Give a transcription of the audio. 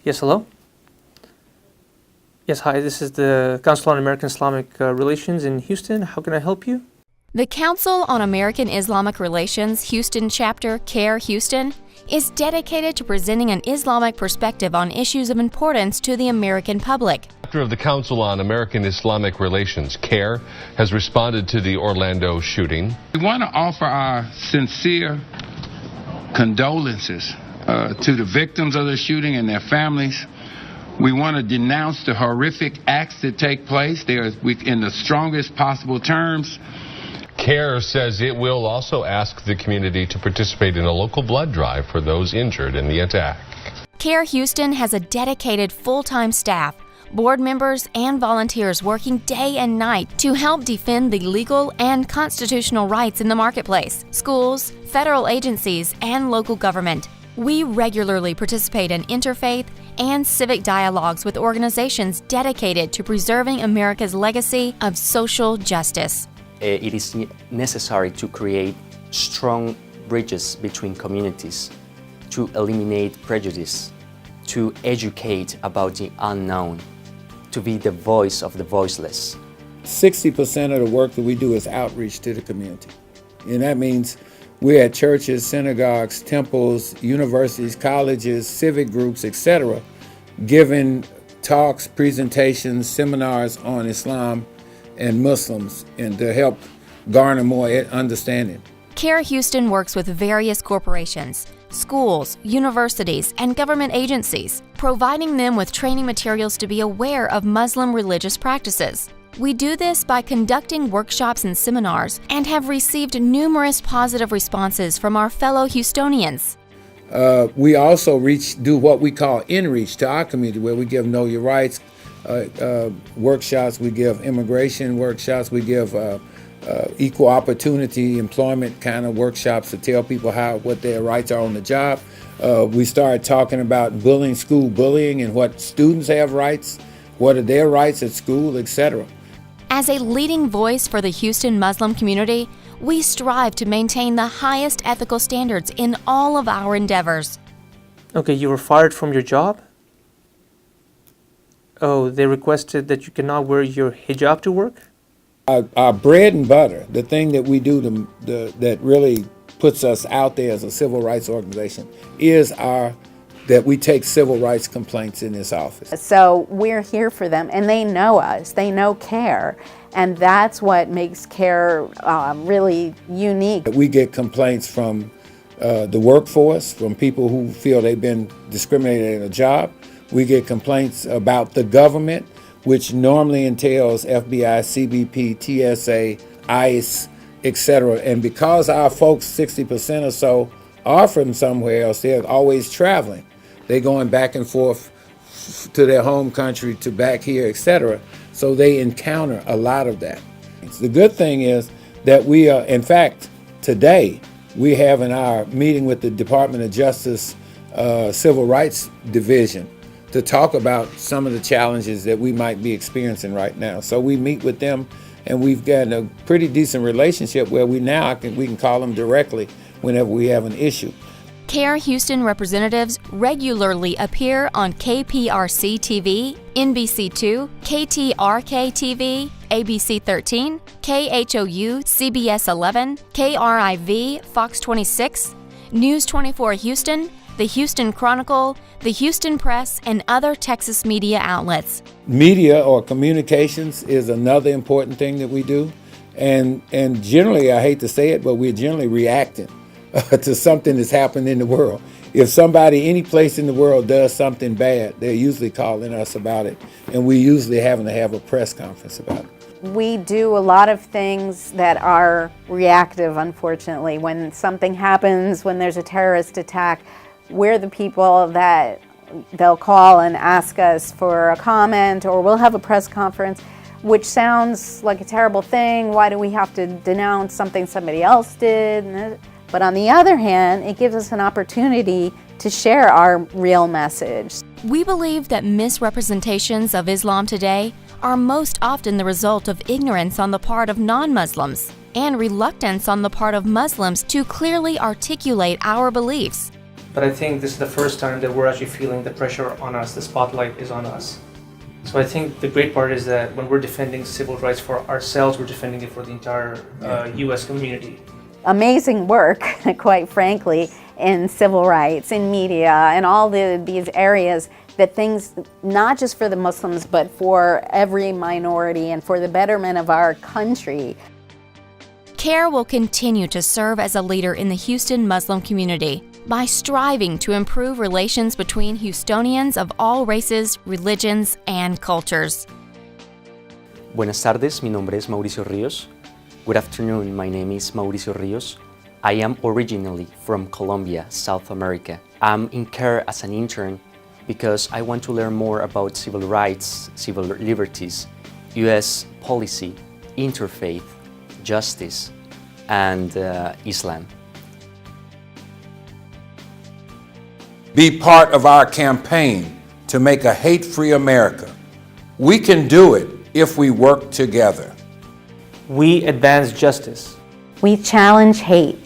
Yes, hello? Yes, hi, this is the Council on American Islamic Relations in Houston. How can I help you? The Council on American Islamic Relations Houston chapter, Cair Houston, is dedicated to presenting an Islamic perspective on issues of importance to the American public. Director of the Council on American Islamic Relations, Cair, has responded to the Orlando shooting. We want to offer our sincere condolences to the victims of the shooting and their families. We want to denounce the horrific acts that take place. They are in the strongest possible terms. Cair says it will also ask the community to participate in a local blood drive for those injured in the attack. Cair Houston has a dedicated full-time staff, board members, and volunteers working day and night to help defend the legal and constitutional rights in the marketplace, schools, federal agencies, and local government. We regularly participate in interfaith and civic dialogues with organizations dedicated to preserving America's legacy of social justice. It is necessary to create strong bridges between communities, to eliminate prejudice, to educate about the unknown, to be the voice of the voiceless. 60% of the work that we do is outreach to the community. And that means we're at churches, synagogues, temples, universities, colleges, civic groups, etc., giving talks, presentations, seminars on Islam and Muslims, and to help garner more understanding. Cair Houston works with various corporations, schools, universities, and government agencies, providing them with training materials to be aware of Muslim religious practices. We do this by conducting workshops and seminars and have received numerous positive responses from our fellow Houstonians. We also do what we call in-reach to our community, where we give Know Your Rights workshops, we give immigration workshops, we give equal opportunity employment kind of workshops to tell people what their rights are on the job. We started talking about bullying, school bullying, and what students have rights, what are their rights at school, etc. As a leading voice for the Houston Muslim community, we strive to maintain the highest ethical standards in all of our endeavors. Okay, you were fired from your job? Oh, they requested that you cannot wear your hijab to work? Our bread and butter, the thing that we do that really puts us out there as a civil rights organization, is that we take civil rights complaints in this office. So we're here for them, and they know us, they know Cair, and that's what makes Cair really unique. We get complaints from the workforce, from people who feel they've been discriminated in a job. We get complaints about the government, which normally entails FBI, CBP, TSA, ICE, etc. And because our folks, 60% or so, are from somewhere else, they're always traveling. They're going back and forth to their home country, to back here, etc. So they encounter a lot of that. The good thing is that we are, in fact, today, we have in our meeting with the Department of Justice Civil Rights Division to talk about some of the challenges that we might be experiencing right now. So we meet with them, and we've got a pretty decent relationship where we can call them directly whenever we have an issue. Cair Houston representatives regularly appear on KPRC TV, NBC2, KTRK TV, ABC 13, KHOU CBS 11, KRIV Fox 26, News 24 Houston, the Houston Chronicle, the Houston Press, and other Texas media outlets. Media or communications is another important thing that we do. And generally, I hate to say it, but we're generally reacting to something that's happened in the world. If somebody any place in the world does something bad, they're usually calling us about it, and we usually having to have a press conference about it. We do a lot of things that are reactive, unfortunately. When something happens, when there's a terrorist attack, we're the people that they'll call and ask us for a comment, or we'll have a press conference, which sounds like a terrible thing. Why do we have to denounce something somebody else did? But on the other hand, it gives us an opportunity to share our real message. We believe that misrepresentations of Islam today are most often the result of ignorance on the part of non-Muslims and reluctance on the part of Muslims to clearly articulate our beliefs. but I think this is the first time that we're actually feeling the pressure on us, the spotlight is on us. So I think the great part is that when we're defending civil rights for ourselves, we're defending it for the entire U.S. community. Amazing work, quite frankly, in civil rights, in media, and all these areas, that things, not just for the Muslims, but for every minority and for the betterment of our country. Cair will continue to serve as a leader in the Houston Muslim community by striving to improve relations between Houstonians of all races, religions, and cultures. Buenas tardes, mi nombre es Mauricio Ríos. Good afternoon, my name is Mauricio Ríos. I am originally from Colombia, South America. I'm in Cair as an intern because I want to learn more about civil rights, civil liberties, U.S. policy, interfaith, justice, and Islam. Be part of our campaign to make a hate-free America. We can do it if we work together. We advance justice. We challenge hate.